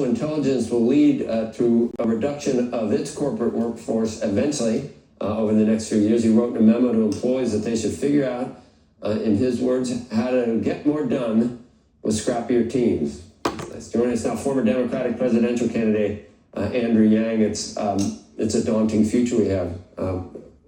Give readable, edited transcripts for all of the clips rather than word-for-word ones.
intelligence will lead to a reduction of its corporate workforce eventually over the next few years. He wrote in a memo to employees that they should figure out, in his words, how to get more done with scrappier teams. Joining us now, former Democratic presidential candidate Andrew Yang. It's a daunting future we have,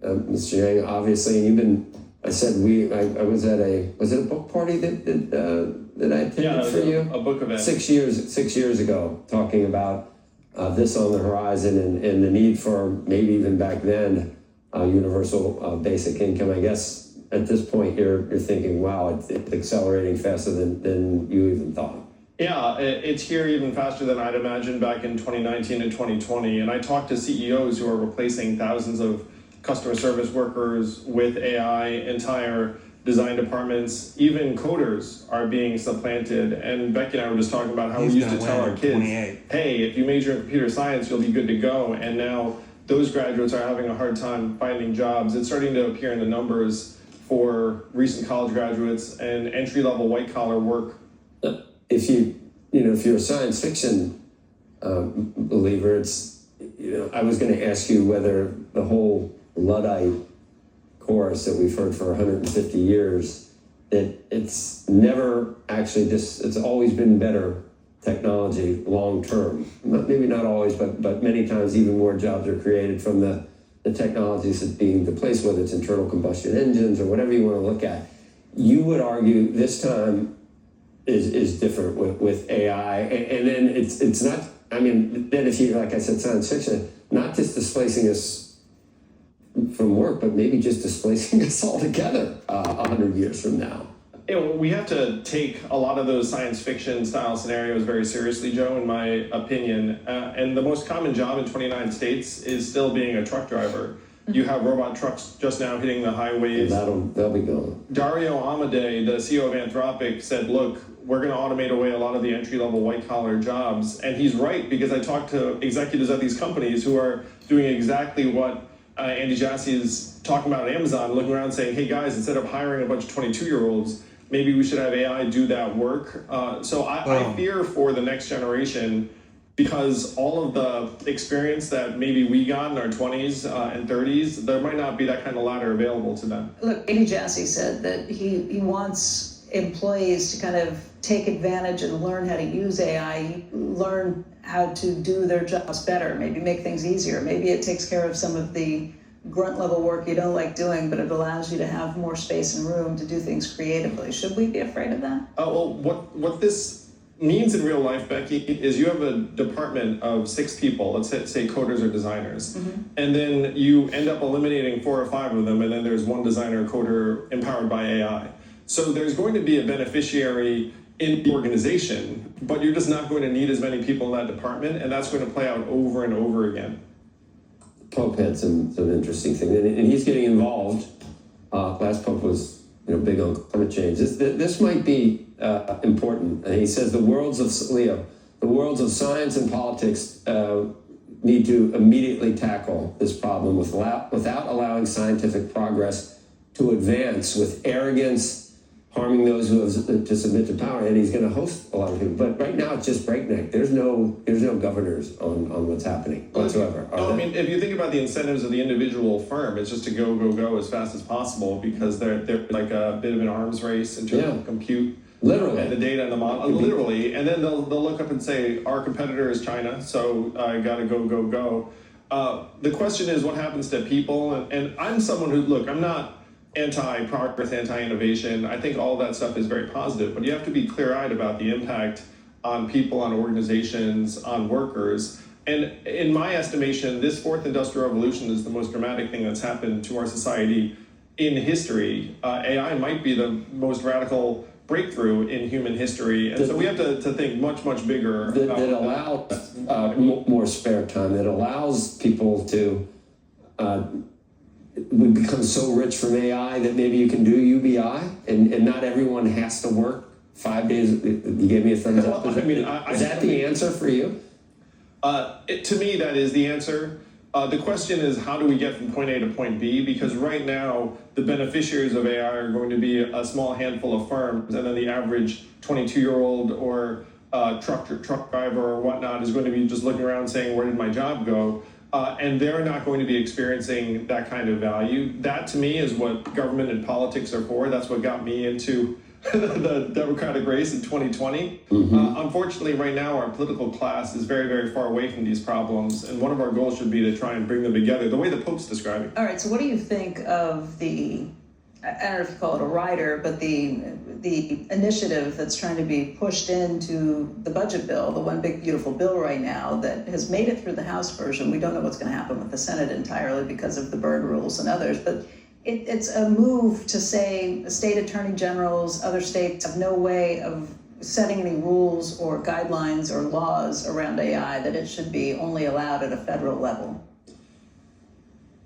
Mr. Yang, obviously, and you've been. I was at a book party that I attended for you? A book event. 6 years ago, talking about this on the horizon and the need for maybe even back then universal basic income. I guess at this point you're thinking, wow, it's accelerating faster than you even thought. Yeah, it's here even faster than I'd imagined back in 2019 and 2020. And I talked to CEOs who are replacing thousands of customer service workers with AI, entire design departments, even coders are being supplanted. And Becky and I were just talking about how we used to tell our kids, hey, if you major in computer science, you'll be good to go. And now those graduates are having a hard time finding jobs. It's starting to appear in the numbers for recent college graduates and entry-level white-collar work. If you're a science fiction believer, I was going to ask you whether the whole Luddite chorus that we've heard for 150 years, that it's never actually it's always been better technology long term. Maybe not always, but many times even more jobs are created from the technologies that being replaced, whether it's internal combustion engines or whatever you want to look at. You would argue this time is different with AI, and then it's not. I mean, then if you, like I said, science fiction, not just displacing us from work, but maybe just displacing us altogether 100 years from now. We have to take a lot of those science fiction style scenarios very seriously, Joe, in my opinion. And the most common job in 29 states is still being a truck driver. You have robot trucks just now hitting the highways. They'll be gone. Dario Amodei, the CEO of Anthropic, said, look, we're going to automate away a lot of the entry-level white-collar jobs. And he's right, because I talked to executives at these companies who are doing exactly what Andy Jassy is talking about at Amazon, looking around saying, hey guys, instead of hiring a bunch of 22-year-olds, maybe we should have AI do that work. So I fear for the next generation, because all of the experience that maybe we got in our 20s and 30s, there might not be that kind of ladder available to them. Look, Andy Jassy said that he wants employees to kind of take advantage and learn how to use AI, learn how to do their jobs better, maybe make things easier. Maybe it takes care of some of the grunt level work you don't like doing, but it allows you to have more space and room to do things creatively. Should we be afraid of that? Well, what this means in real life, Becky, is you have a department of 6 people, let's say coders or designers, and then you end up eliminating 4 or 5 of them, and then there's one designer or coder empowered by AI. So there's going to be a beneficiary in the organization, but you're just not going to need as many people in that department, and that's going to play out over and over again. Pope had some interesting things, and he's getting involved. Last Pope was big on climate change. This might be important. And he says the worlds of science and politics need to immediately tackle this problem without allowing scientific progress to advance with arrogance, harming those who have to submit to power. And he's going to host a lot of people. But right now it's just breakneck. There's no governors on what's happening whatsoever. I mean, if you think about the incentives of the individual firm, it's just to go as fast as possible, because they're like a bit of an arms race in terms of compute. Literally. And the data and the model. Literally. And then they'll look up and say, our competitor is China, so I got to go. The question is, what happens to people? And I'm someone who, look, I'm not anti-progress, anti-innovation. I think all that stuff is very positive, but you have to be clear-eyed about the impact on people, on organizations, on workers. And in my estimation, this 4th industrial revolution is the most dramatic thing that's happened to our society in history. AI might be the most radical breakthrough in human history, and so we have to think much bigger. That allows more spare time, that allows people to we become so rich from AI that maybe you can do UBI, and not everyone has to work 5 days. You gave me a thumbs up. Is that the answer for you? To me, that is the answer. The question is, how do we get from point A to point B? Because right now, the beneficiaries of AI are going to be a small handful of firms, and then the average 22-year-old or truck driver or whatnot is going to be just looking around saying, where did my job go? And they're not going to be experiencing that kind of value. That, to me, is what government and politics are for. That's what got me into the Democratic race in 2020. Unfortunately, right now, our political class is very, very far away from these problems. And one of our goals should be to try and bring them together, the way the Pope's describing. All right, so what do you think of the, I don't know if you call it a rider, but the initiative that's trying to be pushed into the budget bill, the one big beautiful bill right now that has made it through the House version? We don't know what's going to happen with the Senate entirely because of the Byrd rules and others, but it's a move to say state attorney generals, other states have no way of setting any rules or guidelines or laws around AI, that it should be only allowed at a federal level.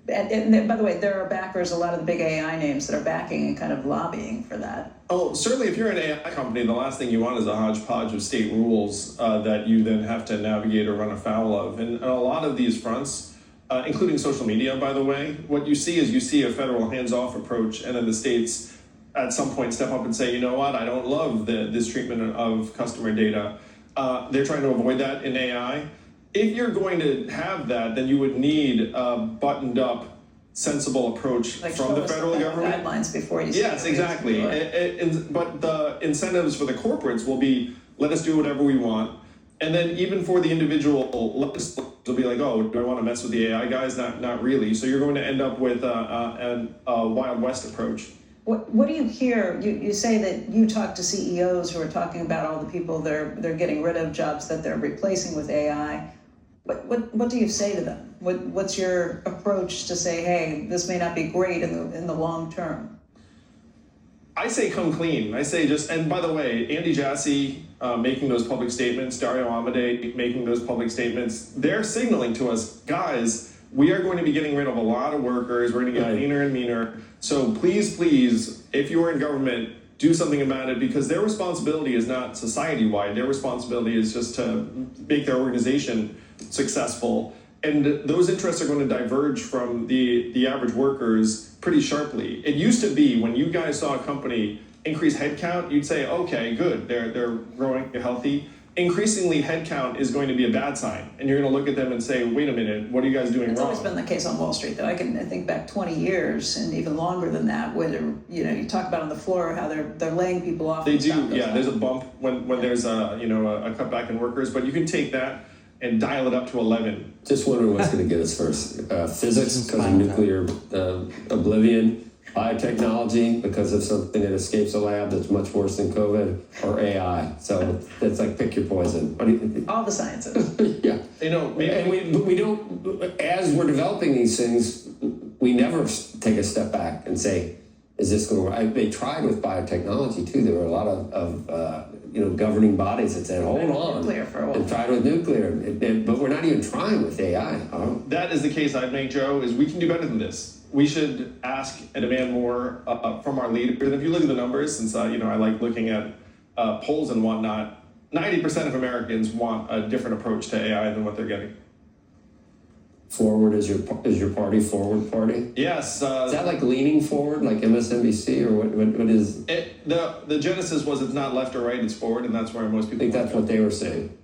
And by the way, there are backers, a lot of the big AI names that are backing and kind of lobbying for that. Oh, certainly if you're an AI company, the last thing you want is a hodgepodge of state rules that you then have to navigate or run afoul of. And a lot of these fronts, including social media, by the way, what you see is you see a federal hands-off approach, and then the states at some point step up and say, you know what, I don't love this treatment of customer data. They're trying to avoid that in AI. If you're going to have that, then you would need a buttoned-up, sensible approach Like from the federal government. Guidelines before you. Yes, exactly. But the incentives for the corporates will be, let us do whatever we want. And then even for the individual legislators, will be like, oh, do I want to mess with the AI guys? Not really. So you're going to end up with a Wild West approach. What do you hear? You say that you talk to CEOs who are talking about all the people they're getting rid of, jobs that they're replacing with AI. What do you say to them? What's your approach to say, hey, this may not be great in the long term? I say come clean. I say just, and by the way, Andy Jassy making those public statements, Dario Amodei making those public statements, they're signaling to us, guys, we are going to be getting rid of a lot of workers. We're going to get leaner and meaner. So please, if you're in government, do something about it, because their responsibility is not society-wide. Their responsibility is just to make their organization successful. And those interests are going to diverge from the average workers pretty sharply. It used to be when you guys saw a company increase headcount, you'd say, okay, good, they're growing, they're healthy. Increasingly, headcount is going to be a bad sign. And you're going to look at them and say, wait a minute, what are you guys doing wrong? It's always been the case on Wall Street, though. I think back 20 years and even longer than that, where you talk about on the floor how they're laying people off. They do, yeah. There's a bump when there's a cutback in workers, but you can take that and dial it up to 11. Just wondering what's going to get us first. Physics, because of nuclear oblivion. Biotechnology, because of something that escapes a lab that's much worse than COVID, or AI. So it's like, pick your poison. What do you think? All the sciences. Yeah. Maybe and we don't, as we're developing these things, we never take a step back and say, is this going to work? They tried with biotechnology too. There were a lot of governing bodies that said, hold on. Nuclear for a while. And tried with nuclear. But we're not even trying with AI. That is the case I'd make, Joe, is we can do better than this. We should ask and demand more from our leaders. And if you look at the numbers, since I like looking at polls and whatnot, 90% of Americans want a different approach to AI than what they're getting. Forward is your party, Forward Party? Yes. Is that like leaning forward, like MSNBC, or what is? The genesis was it's not left or right, it's forward, and that's where most people. I think that's what they were saying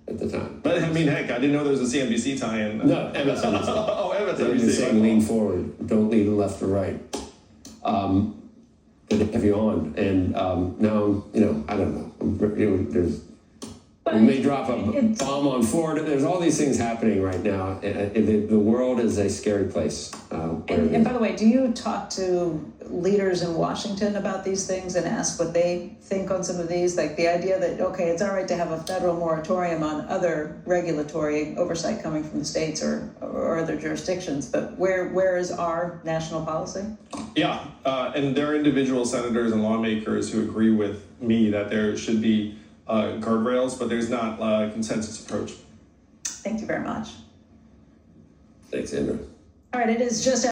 at the time. But I mean, heck, I didn't know there was a CNBC tie-in. No, MSNBC. Oh, MSNBC. They were saying lean forward, don't lean left or right. Good to have you on, and now I don't know. We may drop a bomb on Ford. There's all these things happening right now. The world is a scary place. And by the way, do you talk to leaders in Washington about these things and ask what they think on some of these? Like the idea that, okay, it's all right to have a federal moratorium on other regulatory oversight coming from the states or other jurisdictions, but where is our national policy? Yeah, and there are individual senators and lawmakers who agree with me that there should be guardrails, but there's not a consensus approach. Thank you very much. Thanks, Andrew. All right, it is just